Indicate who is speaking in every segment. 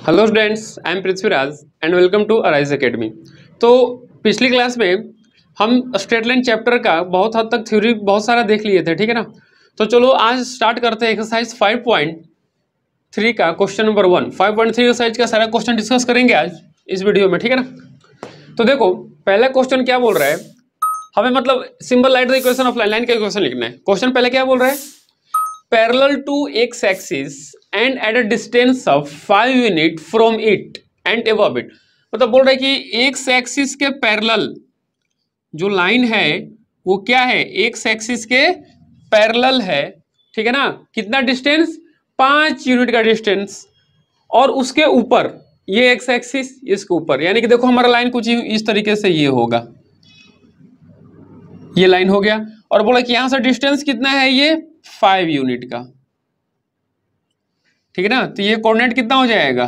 Speaker 1: Hello students, I am Prithviraj and welcome to Arise Academy. तो पिछली class में हम स्ट्रेट लाइन चैप्टर का बहुत हद तक थ्योरी बहुत सारा देख लिए थे, ठीक है ना। तो चलो आज स्टार्ट करते हैं एक्सरसाइज 5.3 का क्वेश्चन नंबर 1। 5.3 एक्सरसाइज का सारा क्वेश्चन डिस्कस करेंगे आज इस वीडियो में, ठीक है ना। तो देखो पहला क्वेश्चन क्या बोल रहा है, हमें मतलब simple light the equation of line का इक्वेशन लिखना है। क्वेश्चन पहले क्या बोल रहा है, parallel to x axis and at a distance of 5 unit from it and above it. मतलब बोल रहा है कि एक्स एक्सिस के पैरेलल जो लाइन है वो क्या है, एक्स एक्सिस के पैरेलल है, ठीक है ना। कितना डिस्टेंस, 5 यूनिट का डिस्टेंस, और उसके ऊपर ये एक्स एक्सिस इसके ऊपर, यानी कि देखो हमारा लाइन कुछ इस तरीके से ये होगा, ये लाइन हो गया। और बोला कि यहां से डिस्टेंस कितना है, ये 5 यूनिट का, ठीक है ना। तो ये कोऑर्डिनेट कितना हो जाएगा,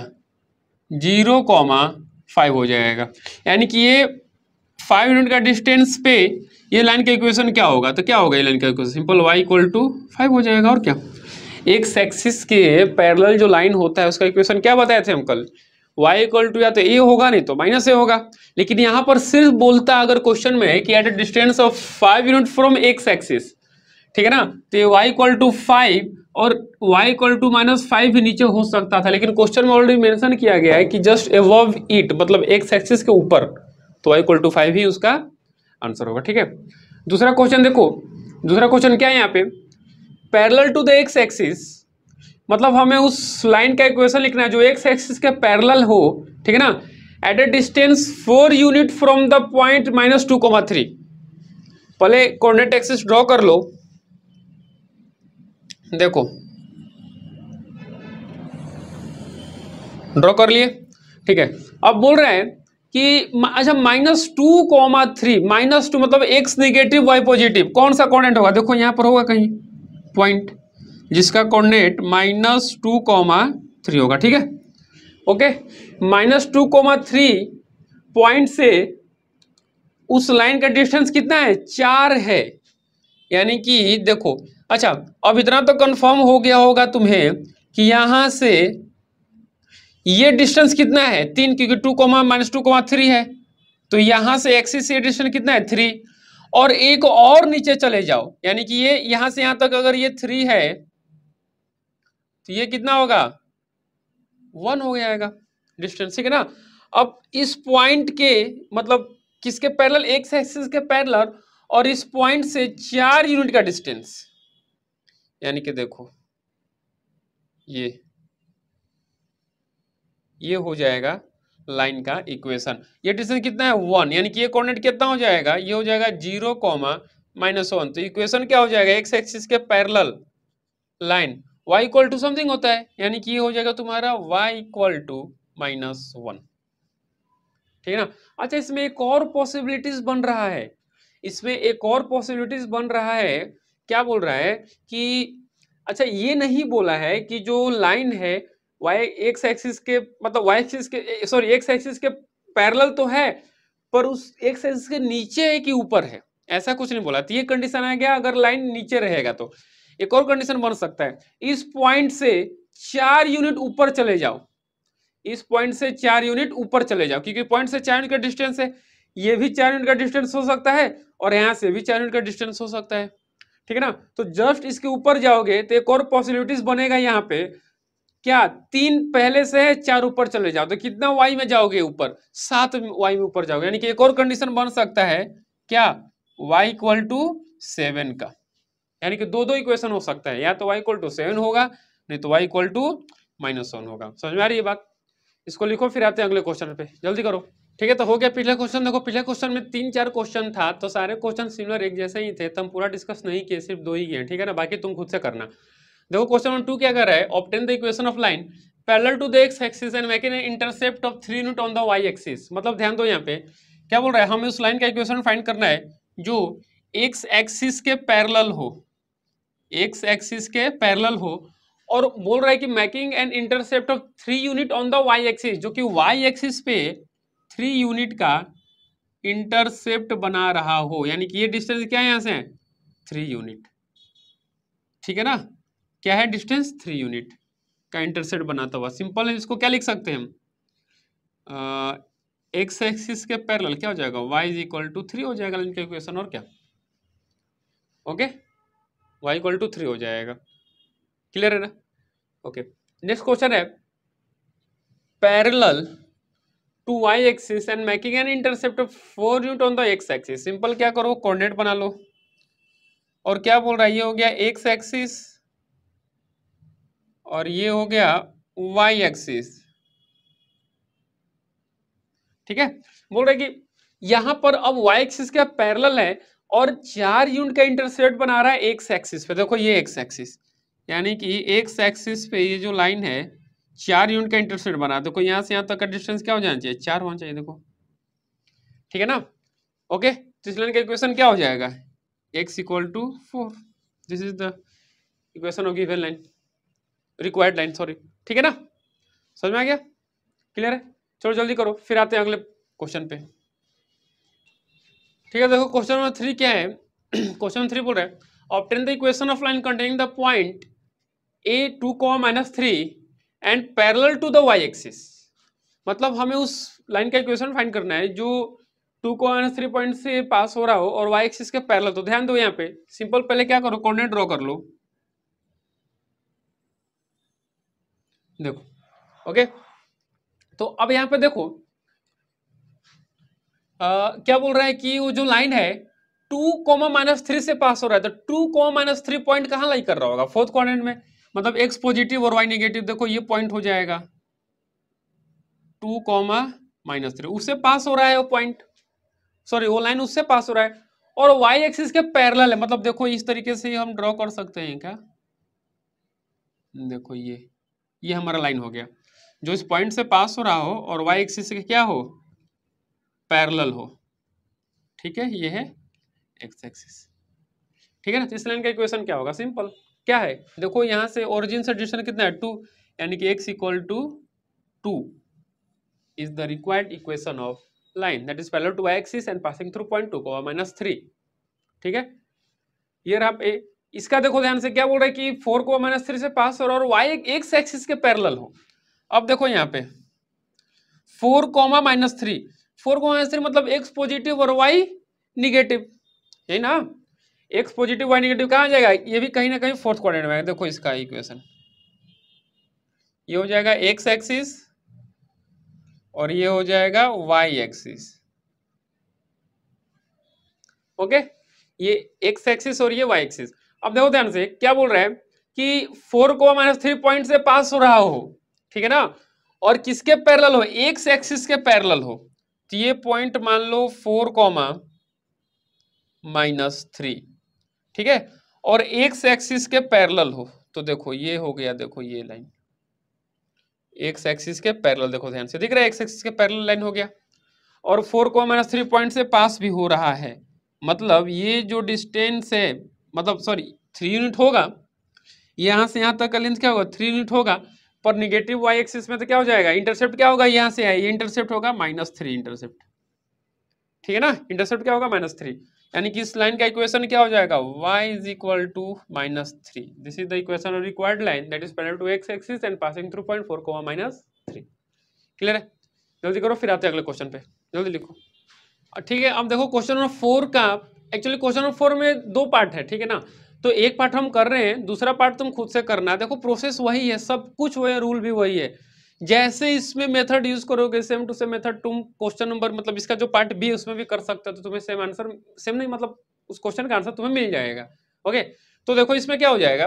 Speaker 1: 0,5 हो जाएगा। यानी कि ये 5 यूनिट का डिस्टेंस पे ये लाइन का इक्वेशन क्या होगा, तो क्या होगा ये लाइन का equation, simple y equal to 5 हो जाएगा। और क्या, एक्स एक्सिस के पैरेलल जो लाइन होता है उसका इक्वेशन क्या बताए थे हम कल, y इक्वल टू या तो a होगा नहीं तो माइनस a होगा। लेकिन यहाँ पर सिर्फ बोलता अगर क्वेश्चन में है कि eight a distance of 5 unit from x axis, ठीक है ना, तो ये y इक्वल टू 5 और y इक्वल टू -5 भी नीचे हो सकता था, लेकिन क्वेश्चन में ऑलरेडी मेंशन किया गया है कि जस्ट अबव इट, मतलब एक्स एक्सिस के ऊपर, तो y इक्वल टू 5 ही उसका आंसर होगा, ठीक है। दूसरा क्वेश्चन देखो, दूसरा क्वेश्चन क्या है यहाँ पे, parallel to the x axis, मतलब हमें उस लाइन का इक्वेशन लिखना है जो एक्स एक्सिस के पैरेलल हो, ठीक है ना, eight a distance 4 unit from the point -2,3। पहले कोऑर्डिनेट एक्सिस ड्रॉ कर लो, देखो ड्रॉ कर लिए, ठीक है। अब बोल रहे हैं कि अच्छा -2,3, -2 मतलब एक्स नेगेटिव वाई पॉजिटिव, कौन सा कोऑर्डिनेट होगा, देखो यहां पर होगा कहीं पॉइंट जिसका कोऑर्डिनेट -2,3 होगा, ठीक है। ओके, -2,3 पॉइंट से उस लाइन का डिस्टेंस कितना है, 4 है। यानी कि देखो, अच्छा अब इतना तो कंफर्म हो गया होगा तुम्हें कि यहां से ये डिस्टेंस कितना है, 3, क्योंकि 2,-2,3 है, तो यहां से एक्सिस से डिस्टेंस कितना है, 3। और एक और नीचे चले जाओ, यानी कि ये यहां से यहां तक अगर ये 3 है तो ये कितना होगा, 1 हो जाएगा डिस्टेंस, ठीक है ना। अब इस पॉइंट के मतलब किसके पैरेलल, एक्स एक्सिस के पैरेलल, और इस पॉइंट से 4 यूनिट का डिस्टेंस, यानी कि देखो ये हो जाएगा लाइन का इक्वेशन। ये डिस्टेंस कितना है, 1, यानी कि ये कोऑर्डिनेट कितना हो जाएगा, ये हो जाएगा 0,-1। तो इक्वेशन क्या हो जाएगा, एक्स एक्सिस के parallel line y equal to something होता है, यानी कि ये हो जाएगा तुम्हारा y इक्वल टू -1, ठीक है ना। अच्छा इसमें एक और पॉसिबिलिटीज बन रहा है, इसमें एक और पॉसिबिलिटीज बन रहा है, क्या बोल रहा है कि अच्छा ये नहीं बोला है कि जो लाइन है वाई एक्स एक्सिस के, मतलब वाई एक्सिस के, सॉरी एक्स एक्सिस के पैरेलल तो है, पर उस एक्स एक्सिस के नीचे है कि ऊपर है, ऐसा कुछ नहीं बोला। तो ये कंडीशन आ गया अगर लाइन नीचे रहेगा तो। एक और कंडीशन बन सकता है, इस पॉइंट से 4 यूनिट ऊपर चले जाओ, इस पॉइंट से 4 यूनिट ऊपर चले जाओ, क्योंकि पॉइंट से 4 यूनिट का डिस्टेंस है, ये भी 4 यूनिट का डिस्टेंस हो सकता है और यहां से भी 4 यूनिट का डिस्टेंस हो सकता है, ठीक है ना। तो जस्ट इसके ऊपर जाओगे तो एक और पॉसिबिलिटीज बनेगा यहाँ पे, क्या 3 पहले से है, 4 ऊपर चले जाओ तो कितना वाई में जाओगे ऊपर, 7 वाई में ऊपर जाओगे। यानी कि एक और कंडीशन बन सकता है क्या, वाई इक्वल टू 7 का, यानी कि दो इक्वेशन हो सकता है, या तो वाई इक्वल टू 7 होगा, नहीं तो वाई इक्वल टू -1 होगा। समझ में आ रही है बात, इसको लिखो, फिर आते हैं अगले क्वेश्चन पे, जल्दी करो, ठीक है। तो हो गया पिछला क्वेश्चन। देखो पिछले क्वेश्चन में 3-4 क्वेश्चन था, तो सारे क्वेश्चन सिमिलर एक जैसे ही थे, तो हम पूरा डिस्कस नहीं किए, सिर्फ 2 ही किए, ठीक है ना, बाकी तुम खुद से करना। देखो क्वेश्चन नंबर 2 क्या कर रहा है, obtain the equation of line parallel to the x axis and make an intercept of 3 unit on the y axis. मतलब ध्यान दो यहाँ पे क्या बोल रहा है, हमें उस लाइन का इक्वेशन फाइंड करना है जो एक्स एक्सिस के पैरेलल हो, एक्स एक्सिस के पैरेलल हो, और बोल रहा है कि making an intercept of 3 unit on the y axis, जो कि वाई एक्सिस पे 3 यूनिट का इंटरसेप्ट बना रहा हो, यानी कि ये डिस्टेंस क्या है यहां से, 3 यूनिट, ठीक है ना, क्या है डिस्टेंस, 3 यूनिट। का इंटरसेप्ट बनाता हुआ। सिंपल है, इसको क्या लिख सकते हैं हम, एक्स एक्सिस के पैरेलल क्या हो जाएगा, y इज इक्वल टू 3 हो जाएगा लाइन का इक्वेशन, और क्या, ओके, y इक्वल टू 3 हो जाएगा। क्लियर है ना? ओके, नेक्स्ट क्वेश्चन है parallel to y axis and making an intercept 4 unit on the x axis. Simple क्या करो, कोऑर्डिनेट बना लो, और क्या बोल रहा है, ये हो गया x एक्सिस और ये हो गया y एक्सिस। ठीक है, बोल रहे कि यहां पर अब y एक्सिस का पैरेलल है और 4 यूनिट का इंटरसेप्ट बना रहा है x एक्सिस पे। देखो ये x एक्सिस, यानी कि x एक्सिस पे ये जो लाइन है 4 यूनिट का इंटरसेप्ट बना। देखो यहां से यहां तक का डिस्टेंस क्या हो जाना चाहिए, 4 होना चाहिए। देखो ठीक है ना? ओके, तो इस लाइन का इक्वेशन क्या हो जाएगा, x equal to 4। This is the equation of given line, required line, sorry. ठीक है ना, समझ में आ गया? क्लियर है? चलो जल्दी करो, फिर आते हैं अगले क्वेश्चन पे। ठीक है, देखो क्वेश्चन नंबर 3 क्या है। क्वेश्चन 3 बोल रहा है obtain the equation of line containing the point a 2, -3 and parallel to the y axis. मतलब हमें उस लाइन का इक्वेशन फाइंड करना है जो 2, -3 पॉइंट से पास हो रहा हो और y एक्सिस के पैरेलल। तो ध्यान दो यहाँ पे, सिंपल पहले क्या करो, कोऑर्डिनेट ड्रॉ कर लो। देखो ओके, तो अब यहाँ पे देखो क्या बोल रहा है कि वो जो लाइन है 2, -3 से पास हो रहा है। तो 2, -3 पॉइंट कहाँ लाई कर रहा होगा, फोर्थ क्वाड्रेंट में, मतलब x पॉजिटिव और y नेगेटिव। देखो ये पॉइंट हो जाएगा 2, -3, उससे पास हो रहा है वो पॉइंट, सॉरी वो लाइन उससे पास हो रहा है और y एक्सिस के पैरेलल है। मतलब देखो इस तरीके से हम ड्रॉ कर सकते हैं क्या, देखो ये हमारा लाइन हो गया जो इस पॉइंट से पास हो रहा हो और y एक्सिस के क्या हो, पैरेलल हो। ठीक है, ये है x एक्सिस। ठीक है ना? तो इस लाइन का इक्वेशन क्या होगा, सिंपल क्या है, देखो यहां से ओरिजिन से डिस्टेंस कितना है 2, यानी कि x equal to 2 is the required equation of line that is parallel to y axis and passing through point 2, -3। ठीक है, ये रहा इसका देखो ध्यान से, क्या बोल रहा है कि 4, -3 से पास हो रहा और y x एक्सिस के पैरेलल हो। अब देखो यहाँ पे 4, -3, 4, -3 मतलब x पॉजिटिव और y निगेटिव, है ना? x पॉजिटिव y निगेटिव कहाँ जाएगा, ये भी कहीं ना कहीं फोर्थ क्वाड्रेंट में है। देखो इसका इक्वेशन ये हो जाएगा x एक्सिस और ये हो जाएगा y एक्सिस। ओके, ये x एक्सिस और ये y एक्सिस। अब देखो ध्यान से, क्या बोल रहा है कि 4, -3 पॉइंट से पास हो रहा हो, ठीक है ना, और किसके पैरेलल हो, x एक्सिस के पैरेलल हो। तो ये पॉइंट मान लो 4, -3, ठीक है, और x एक्सिस के पैरेलल हो। तो देखो ये हो गया, देखो ये लाइन x एक्सिस के पैरेलल, देखो ध्यान से दिख रहा है x एक्सिस के पैरेलल लाइन हो गया और 4, -3 पॉइंट से पास भी हो रहा है। मतलब ये जो डिस्टेंस है, मतलब सॉरी 3 यूनिट होगा, यहां से यहां तक का लेंथ क्या होगा, 3 यूनिट होगा, पर निगेटिव y एक्सिस में तो क्या हो जाएगा, इंटरसेप्ट क्या होगा, यहां से है ये इंटरसेप्ट होगा -3 इंटरसेप्ट। ठीक है ना, इंटरसेप्ट क्या होगा, -3, यानी कि इस लाइन का इक्वेशन क्या हो जाएगा, y is equal to -3। This is the equation of required line that is parallel to x axis and passing through point 4, -3। क्लियर है? जल्दी करो, फिर आते हैं अगले क्वेश्चन पे, जल्दी लिखो। ठीक है, अब देखो क्वेश्चन नंबर 4 का, एक्चुअली क्वेश्चन नंबर 4 में 2 पार्ट है, ठीक है ना, तो एक पार्ट हम कर रहे हैं, दूसरा पार्ट तुम खुद से करना है। देखो प्रोसेस वही है, सब कुछ वही, रूल भी वही है। जैसे इसमें मेथड यूज करोगे सेम टू सेम मेथड तुम क्वेश्चन नंबर, मतलब इसका जो पार्ट बी है उसमें भी कर सकते हो, तो तुम्हें सेम आंसर, सेम नहीं मतलब उस क्वेश्चन का आंसर तुम्हें मिल जाएगा। ओके, तो देखो इसमें क्या हो जाएगा,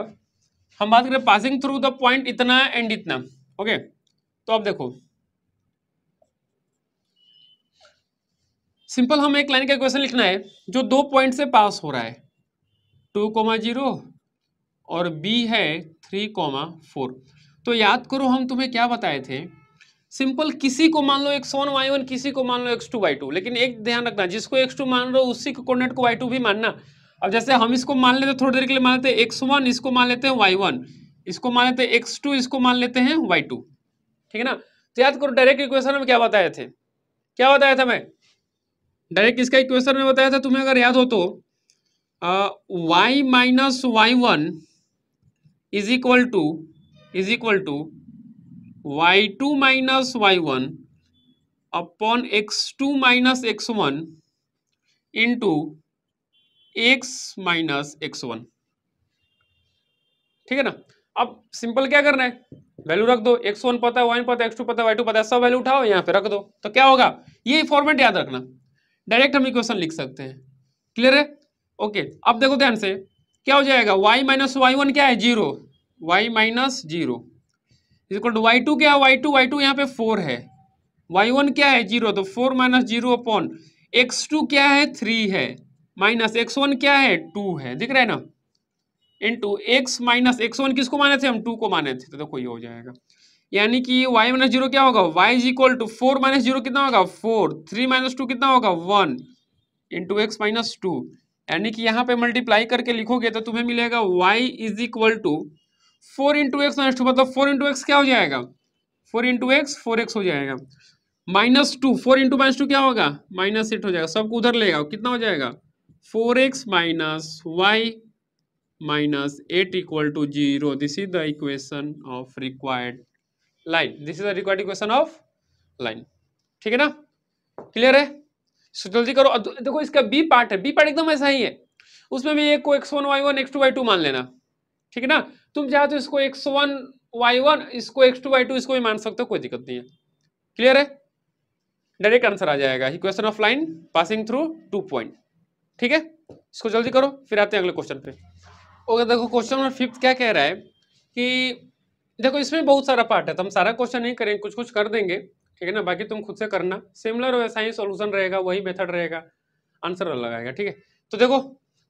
Speaker 1: हम बात करें पासिंग थ्रू द पॉइंट इतना एंड इतना। ओके, तो अब देखो सिंपल हमें एक लाइन का इक्वेशन लिखना है जो 2 पॉइंट से पास हो रहा है, 2, 0 और b है 3, 4। तो याद करो हम तुम्हें क्या बताए थे, सिंपल किसी को मान लो x1 y1, किसी को मान लो x2 y2, लेकिन एक ध्यान रखना, जिसको x2 मान लो उसी को कोऑर्डिनेट को y2 भी मानना। अब जैसे हम इसको मान लेते, थोड़ी देर के लिए मान लेते हैं x1, इसको मान लेते हैं y1, इसको मान लेते हैं x2, इसको मान लेते हैं y2। ठीक है ना, तो याद करो डायरेक्ट इक्वेशन में क्या बताए थे, क्या बताया था मैं, डायरेक्ट इसका इक्वेशन में बताया था तुम्हें, अगर याद हो तो y - y1 is equal to y2 minus y1 upon x2 minus x1 into x minus x1। ठीक है ना। अब सिंपल क्या करना है, वैल्यू रख दो, x1 पता है, y1 पता है, x2 पता है, y2 पता है, सब वैल्यू उठाओ यहाँ पे रख दो, तो क्या होगा, ये फॉर्मेट याद रखना, डायरेक्ट हम इक्वेशन लिख सकते हैं। क्लियर है? ओके, अब देखो ध्यान से क्या हो जाएगा, y माइनस y1 क्या है, 0, y minus 0 equal to y2 क्या है, y2 यहाँ पे 4 है, y1 क्या है 0, तो 4 माइनस 0 अपॉन x2 क्या है 3 है, माइनस x1 क्या है 2 है, दिख रहा है ना, इंटू x माइनस x1 किसको माने थे हम, 2 को माने थे, तो देखो ये हो जाएगा, यानी कि y माइनस 0 क्या होगा, y is equal to 4 minus 0 कितना होगा 4, 3 माइनस 2 कितना होगा 1 इंटू एक्स माइनस 2, यानी कि यहाँ पे मल्टीप्लाई करके लिखोगे तो तुम्हें मिलेगा y is equal to 4 into x minus 2, मतलब 4 इंटू एक्स क्या हो जाएगा, 4 इंटू एक्स 4x हो जाएगा, माइनस 2, 4 इंटू माइनस 2 क्या होगा, माइनस 8 हो जाएगा, सबको उधर लेगा, कितना हो जाएगा 4x minus y minus 8 equal to 0. This is the equation of required line. This is the required equation of line. ठीक है ना, क्लियर है? so, जल्दी करो, देखो इसका बी पार्ट है, बी पार्ट एकदम ऐसा ही है, उसमें भी एक को x1 y1 x2 y2 मान लेना, ठीक है ना, तुम चाहे तो इसको x1 y1 इसको x2 y2 इसको भी मान सकते हो, कोई दिक्कत नहीं है। क्लियर है? डायरेक्ट आंसर आ जाएगा, equation of line passing through 2 point. ठीक है, इसको जल्दी करो, फिर आते हैं अगले क्वेश्चन पे। ओके, देखो क्वेश्चन नंबर 5 क्या कह रहा है कि देखो इसमें बहुत सारा पार्ट है, तो हम सारा क्वेश्चन नहीं करेंगे, कुछ कुछ कर देंगे, ठीक है ना, बाकी तुम खुद से करना, सिमिलर वैसा ही सॉल्यूशन रहेगा, वही मेथड रहेगा, आंसर अलग आएगा। ठीक है, तो देखो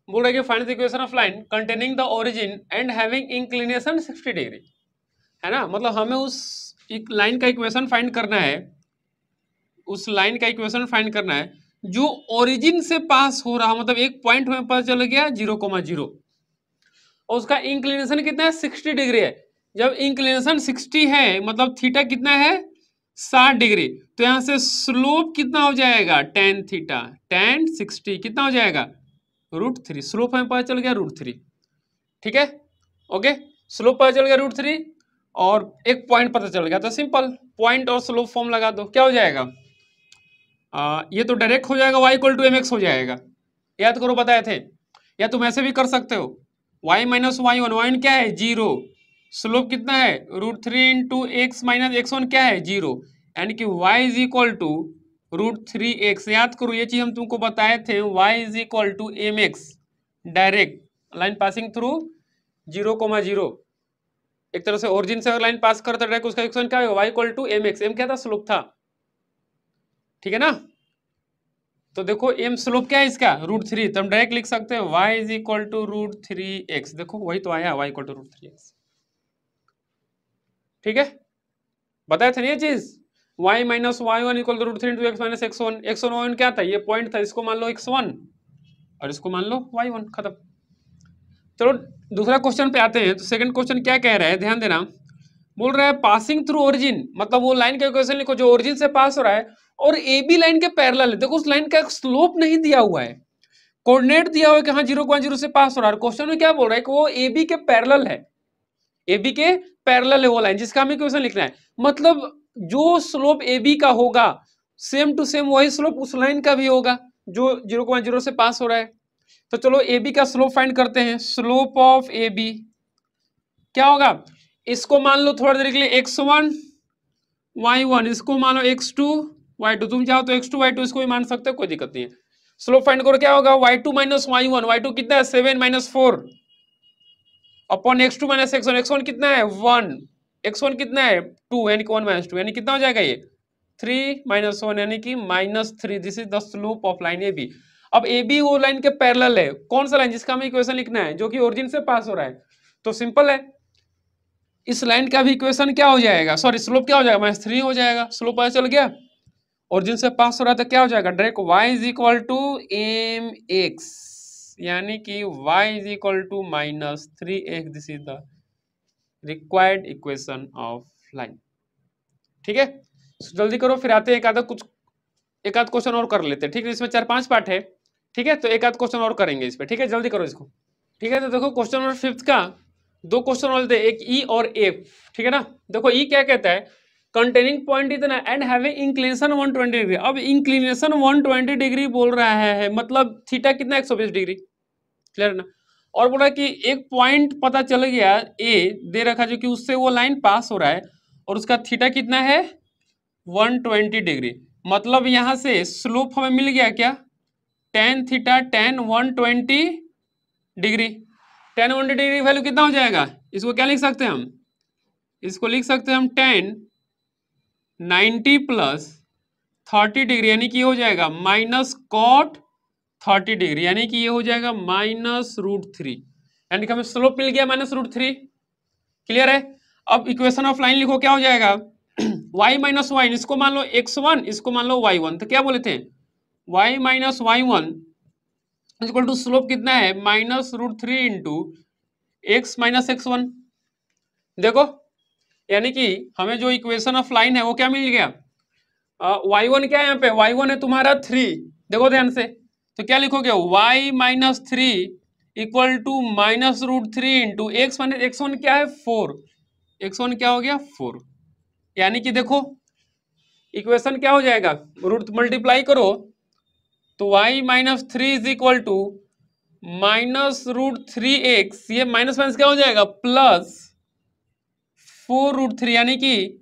Speaker 1: बोल रहा है कि find the equation of line containing the origin and having inclination 60 degree, है ना, मतलब हमें उस लाइन का इक्वेशन फाइंड करना है, उस लाइन का इक्वेशन फाइंड करना है जो ओरिजिन से पास हो रहा, मतलब एक पॉइंट हमें पता चल गया 0,0 और उसका इंक्लिनेशन कितना है 60 डिग्री है। जब इंक्लिनेशन 60 है मतलब थीटा कितना है 60 डिग्री, तो यहां से स्लोप कितना हो जाएगा tan थीटा, tan 60 कितना हो जाएगा √3, स्लोप हमें पता चल गया √3। ठीक है, ओके, स्लोप पता चल गया √3 और एक पॉइंट पता चल गया, तो सिंपल पॉइंट और स्लोप फॉर्म लगा दो, क्या हो जाएगा, ये तो डायरेक्ट हो जाएगा y इक्वल टू mx हो जाएगा, याद करो बताए थे, या तुम ऐसे भी कर सकते हो y माइनस y1, y1 क्या है 0, स्लोप कितना है √3 इंटू एक्स माइनस x1 क्या है 0, यानी कि y is equal to √3x, याद करो ये चीज हम तुमको बताए थे, y is equal to mx, direct line passing through 0,0, एक तरह से ओरिजिन से अगर लाइन पास करता डायरेक्ट उसका इक्वेशन क्या होगा y equal to mx, m क्या था स्लोप था, ठीक है ना, तो देखो m स्लोप क्या है इसका √3, तो हम डायरेक्ट लिख सकते हैं y is equal to √3x, देखो वही तो आया y इक्वल टू √3x। ठीक है, बताया था ना ये चीज, y minus y1 equal to √3 into x minus x1, x1 y1 क्या था, ये पॉइंट था, इसको मान लो x1 और इसको मान लो y1, खत्म। चलो दूसरा क्वेश्चन पे आते हैं, तो सेकंड क्वेश्चन क्या कह रहा है, ध्यान देना, बोल रहा है पासिंग थ्रू ओरिजिन, मतलब वो लाइन का इक्वेशन लिखो जो ओरिजिन से पास हो रहा है और ए बी लाइन के पैरेलल है, देखो उस लाइन का स्लोप नहीं दिया हुआ है, कोऑर्डिनेट दिया हुआ है कि हाँ 0,0 से पास हो रहा है, क्वेश्चन में क्या बोल रहा है कि वो ए बी के पैरेलल है, ए बी के पैरेलल है वो लाइन जिसका हमें इक्वेशन लिखना है, मतलब जो स्लोप ए बी का होगा सेम टू सेम वही स्लोप उस लाइन का भी होगा जो 0,0 से पास हो रहा है। तो चलो ए बी का स्लोप फाइंड करते हैं, स्लोप ऑफ ए बी क्या होगा, इसको मान लो थोड़ी देर के लिए x1 y1, इसको मान लो x2 y2, तुम चाहो तो x2 y2 इसको भी मान सकते हो, कोई दिक्कत नहीं है। स्लोप फाइंड करो, क्या होगा y2 माइनस y1, y2 कितना है 7 minus 4 upon x2 minus x1, x1 कितना है 1, x1 कितना है 2, यानी कि 1 माइनस 2, यानी कितना हो जाएगा ये 3 माइनस 1, यानी कि -3। This is the slope of line A B. अब ए बी वो लाइन के पैरेलल है, कौन सा लाइन जिसका हमें इक्वेशन लिखना है जो कि ओरिजिन से पास हो रहा है, तो सिंपल है, इस लाइन का भी इक्वेशन क्या हो जाएगा, सॉरी स्लोप क्या हो जाएगा -3 हो जाएगा, स्लोप पता चल गया, ओरिजिन से पास हो रहा था, क्या हो जाएगा direct y is equal to mx, यानी कि y is equal to -3x, this is the required equation of line. ठीक है, जल्दी करो, फिर आते हैं एक आध क्वेश्चन और कर लेते हैं, ठीक है, इसमें 4-5 पार्ट है, ठीक है, तो एक आध क्वेश्चन और करेंगे इस पे, ठीक है, जल्दी करो इसको। ठीक है, तो देखो क्वेश्चन नंबर 5 का 2 क्वेश्चन और दे, एक ई और एफ, ठीक है ना, देखो ई क्या कहता है कंटेनिंग पॉइंट इतना एंड हैविंग इंक्लिनेशन 120 डिग्री। अब इंक्लिनेशन 120 डिग्री बोल रहा है, मतलब थीटा कितना 120 डिग्री, क्लियर ना। और बोला कि एक पॉइंट पता चल गया ए दे रखा जो कि उससे वो लाइन पास हो रहा है और उसका थीटा कितना है 120 डिग्री। मतलब यहां से स्लोप हमें मिल गया क्या, tan theta tan 120 degree. tan 120 degree value कितना हो जाएगा, इसको क्या लिख सकते हैं हम, इसको लिख सकते हैं हम tan 90 प्लस 30 डिग्री, यानी कि ये हो जाएगा माइनस कॉट 30 डिग्री, यानी कि ये हो जाएगा -√3, यानी कि हमें स्लोप मिल गया -√3। क्लियर है। अब इक्वेशन ऑफ लाइन लिखो, क्या हो जाएगा y माइनस वाई, इसको मान लो x1, इसको मान लो y1, तो क्या बोले थे y minus y1 equal to slope कितना है -√3 इंटू एक्स माइनस x1। देखो यानी कि हमें जो इक्वेशन ऑफ लाइन है वो क्या मिल गया, y1 क्या है यहाँ पे, y1 है तुम्हारा 3, देखो ध्यान से, तो क्या लिखोगे y minus 3 equal to -√3 into x minus x1 क्या है 4, x1 क्या हो गया 4, यानी कि देखो इक्वेशन क्या हो जाएगा, रूट मल्टीप्लाई करो तो y minus 3 is equal to -√3x, ये माइनस माइनस क्या हो जाएगा प्लस 4√3, यानी कि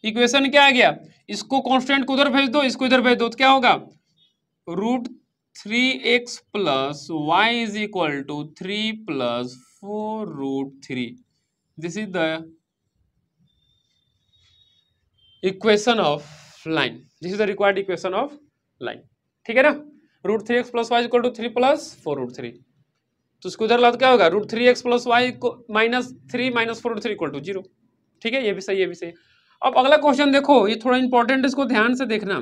Speaker 1: इक्वेशन क्या आ गया, इसको कांस्टेंट को उधर भेज दो, इसको इधर भेज दो, तो क्या होगा √3x plus y is equal to 3 plus 4√3। This is the equation of line, this is the required equation of line, ठीक है ना। √3x plus y equal to 3 plus 4√3, तो उसको उधर ला तो क्या होगा √3x plus y minus 3 minus 4√3 equal to 0, ठीक है, ये भी सही, ये भी सही। अब अगला क्वेश्चन देखो, ये थोड़ा इंपॉर्टेंट, इसको ध्यान से देखना।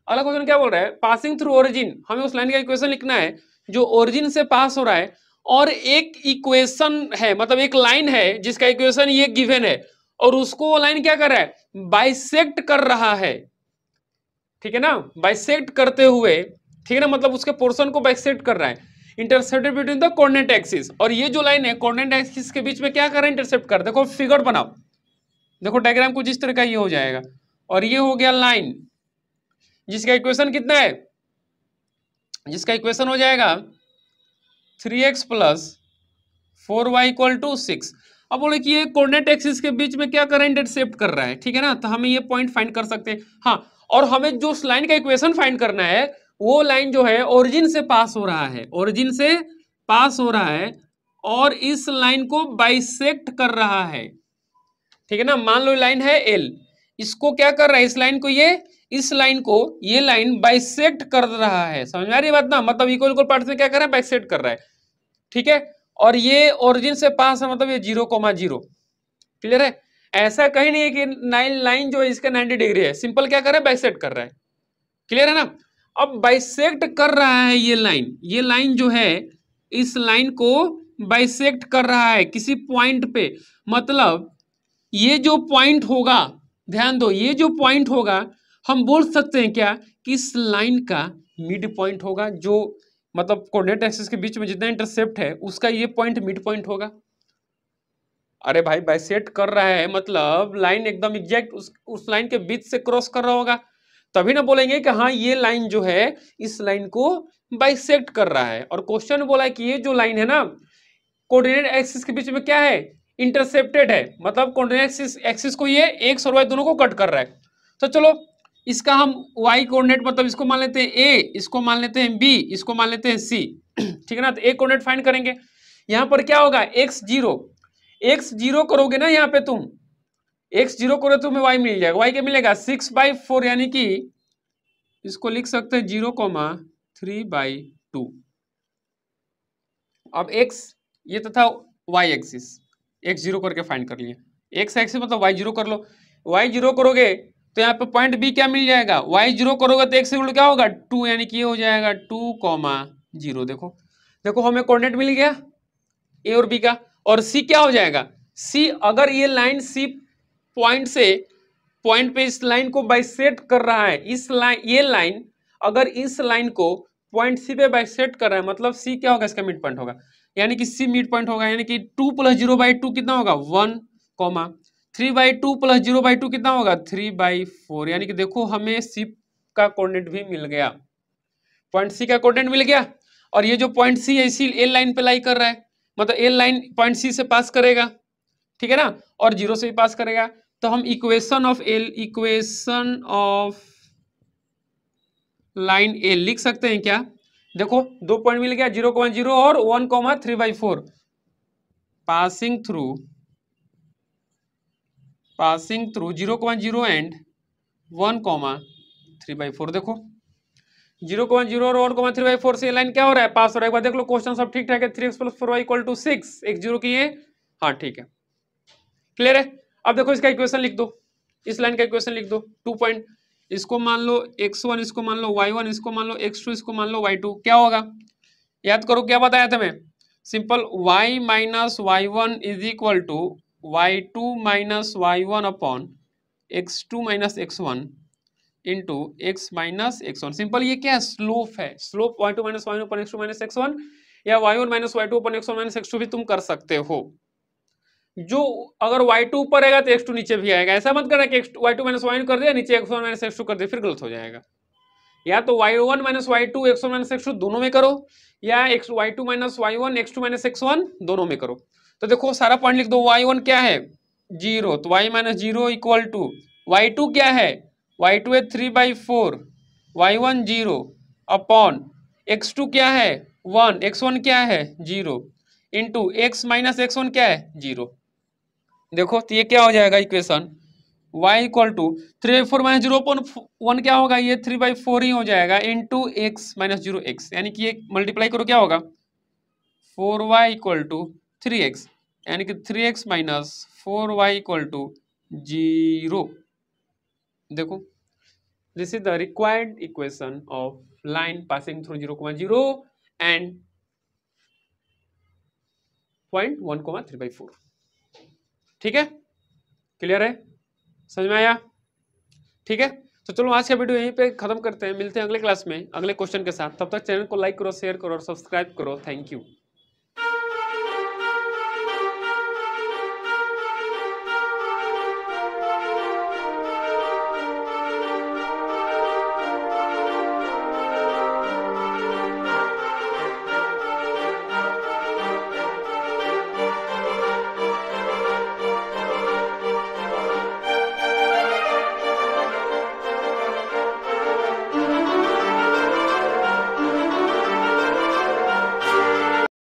Speaker 1: अगला क्वेश्चन क्या बोल रहा है, पासिंग थ्रू ओरिजिन, हमें उस लाइन का इक्वेशन लिखना है जो ओरिजिन से पास हो रहा है, और एक इक्वेशन है, मतलब एक लाइन है जिसका इक्वेशन ये गिवन है, और उसको वो लाइन क्या कर रहा है बाइसेक्ट कर रहा है, ठीक है ना, बाइसेक्ट करते हुए, ठीक है ना, मतलब उसके पोर्शन को बाइसेक्ट कर रहा है, intercepted between the coordinate axis, और ये जो लाइन है कोऑर्डिनेट एक्सिस के बीच में क्या कर रहा है इंटरसेप्ट कर, देखो फिगर बनाओ, देखो डायग्राम कुछ इस तरह का ये हो जाएगा, और ये हो गया लाइन जिसका इक्वेशन कितना है, जिसका इक्वेशन हो जाएगा 3x plus 4y equal to 6। अब बोले कि ये कोऑर्डिनेट एक्सिस के बीच में क्या कर रहा है इंटरसेप्ट कर रहा है, ठीक है ना, तो हमें ये पॉइंट फाइंड कर सकते हैं। हाँ, और हमें जो उस लाइन का इक्वेशन फाइंड करना है वो लाइन जो है ओरिजिन से पास हो रहा है, ओरिजिन से पास हो रहा है और इस लाइन को बाइसेक्ट कर रहा है, ठीक है ना। मान लो लाइन है एल, इसको क्या कर रहा है, इस लाइन को ये, इस लाइन को ये लाइन बाइसेक्ट कर रहा है, समझ में आ रही बात ना, मतलब इक्वल इक्वल पार्ट्स में क्या कर रहा है बाइसेक्ट कर रहा है, ठीक है, और ये ओरिजिन से पास है, मतलब ये 0,0, क्लियर है। ऐसा कहीं नहीं है कि लाइन जो है इसका 90 डिग्री है, सिंपल क्या कर रहा है बाइसेक्ट कर रहा है, क्लियर है ना। अब बाइसेक्ट कर रहा है ये लाइन, ये लाइन जो है इस लाइन को बाइसेक्ट कर रहा है किसी पॉइंट पे, मतलब ये जो पॉइंट होगा, ध्यान दो, ये जो पॉइंट होगा हम बोल सकते हैं क्या कि इस लाइन का मिड पॉइंट होगा, जो मतलब कोऑर्डिनेट एक्सिस के बीच में जितना इंटरसेप्ट है उसका ये पॉइंट मिड पॉइंट होगा। अरे भाई बाइसेक्ट कर रहा है मतलब लाइन एकदम एग्जैक्ट उस लाइन के बीच से क्रॉस कर रहा होगा, तभी ना बोलेंगे कि हाँ ये लाइन जो है इस लाइन को बाइसेक्ट कर रहा है। और क्वेश्चन बोला है कि ये जो लाइन है ना कोऑर्डिनेट एक्सिस के बीच में क्या है इंटरसेप्टेड है, मतलब कोऑर्डिनेट एक्सिस को ये एक्स और वाई दोनों को कट कर रहा है। तो चलो इसका हम y कोऑर्डिनेट मतलब इसको मान लेते हैं a, इसको मान लेते हैं b, इसको मान लेते हैं c, ठीक है ना। तो a कोऑर्डिनेट फाइंड करेंगे, यहाँ पर क्या होगा x0 करोगे ना, यहाँ पे तुम x0 करो तो तुम्हें y मिल जाएगा, y क्या मिलेगा 6/4, यानी कि इसको लिख सकते हैं 0,3/2। अब x ये तो था y एक्सिस, x0 करके फाइंड कर लिए, x एक्सिस मतलब y0 कर लो, y0 करोगे तो यहाँ पे पॉइंट बी क्या मिल जाएगा, y0 करोगे तो x क्या होगा 2, यानी कि ये हो जाएगा 2,0। देखो देखो हमें कोऑर्डिनेट मिल गया a और b का, और c क्या हो जाएगा c, अगर ये लाइन c पॉइंट से पॉइंट पे इस लाइन को बाइसेक्ट कर रहा है, इस लाइन ये लाइन अगर इस लाइन को पॉइंट सी पे बाइसेक्ट कर रहा है, मतलब सी क्या होगा इसका मिड पॉइंट होगा, यानी कि सी मिड पॉइंट होगा, यानी कि 2 + 0/2 कितना होगा 1, 3/2 प्लस 0/2 कितना होगा 3/4, यानी कि देखो हमें सी का कोऑर्डिनेट भी मिल गया, पॉइंट सी का कोऑर्डिनेट मिल गया। और ये जो पॉइंट सी है इसी एल लाइन पे लाई कर रहा है, मतलब एल लाइन पॉइंट सी से पास करेगा, ठीक है ना, और जीरो से भी पास करेगा। तो हम equation of L, equation of line A लिख सकते हैं क्या? देखो 2 पॉइंट मिल गया, 0,0 और 1,3/4, पासिंग थ्रू 0,0 एंड 1,3/4। देखो 0,0 और 1,3/4 से लाइन क्या हो रहा है, पास हो रहा है। एक बार देख लो, क्वेश्चन सब ठीक ठाक है। 3x + 4y = 6, एक जीरो की है, हाँ ठीक है, क्लियर है। अब देखो इसका इक्वेशन लिख दो, इस लाइन का इक्वेशन लिख दो। 2 पॉइंट, इसको मान लो x1, इसको मान लो y1, इसको मान लो x2, इसको मान लो y2, क्या होगा? याद करो क्या बताया था मैं, simple y - y1 = y2 - y1 upon x2 - x1 into x - x1। Simple ये क्या है, स्लोप है। Slope y2 - y1 upon x2 - x1, या y1 - y2 upon x1 - x2 भी तुम कर सकते हो। जो अगर y2 ऊपर आएगा तो x2 नीचे भी आएगा। ऐसा मत करना कि y2 - y1 कर दिया, नीचे x1 - x2 कर दिया, फिर गलत हो जाएगा। या तो y1 - y2 x1 - x2 दोनों में करो, या y2 - y1 x2 - x1 दोनों में करो। तो देखो सारा पॉइंट लिख दो। y1 क्या है 0, तो y - 0 = y2 क्या है, y2 है 3/4, y1 0 अपॉन x2 क्या है 1, x1 क्या है 0 इंटू x - x1 क्या है 0। देखो तो ये क्या हो जाएगा इक्वेशन, y = 3/4 - 0/1 क्या होगा, ये 3/4 ही हो जाएगा, इंटू x - 0x, यानी कि ये मल्टीप्लाई करो क्या होगा 4y = 3x, यानी कि 3x - 4y = 0। देखो this is the required equation of line passing through 0,0 and point 1,3/4। ठीक है, क्लियर है, समझ में आया? ठीक है, तो चलो आज का वीडियो यहीं पे खत्म करते हैं, मिलते हैं अगले क्लास में अगले क्वेश्चन के साथ। तब तक चैनल को लाइक करो, शेयर करो और सब्सक्राइब करो। Thank you.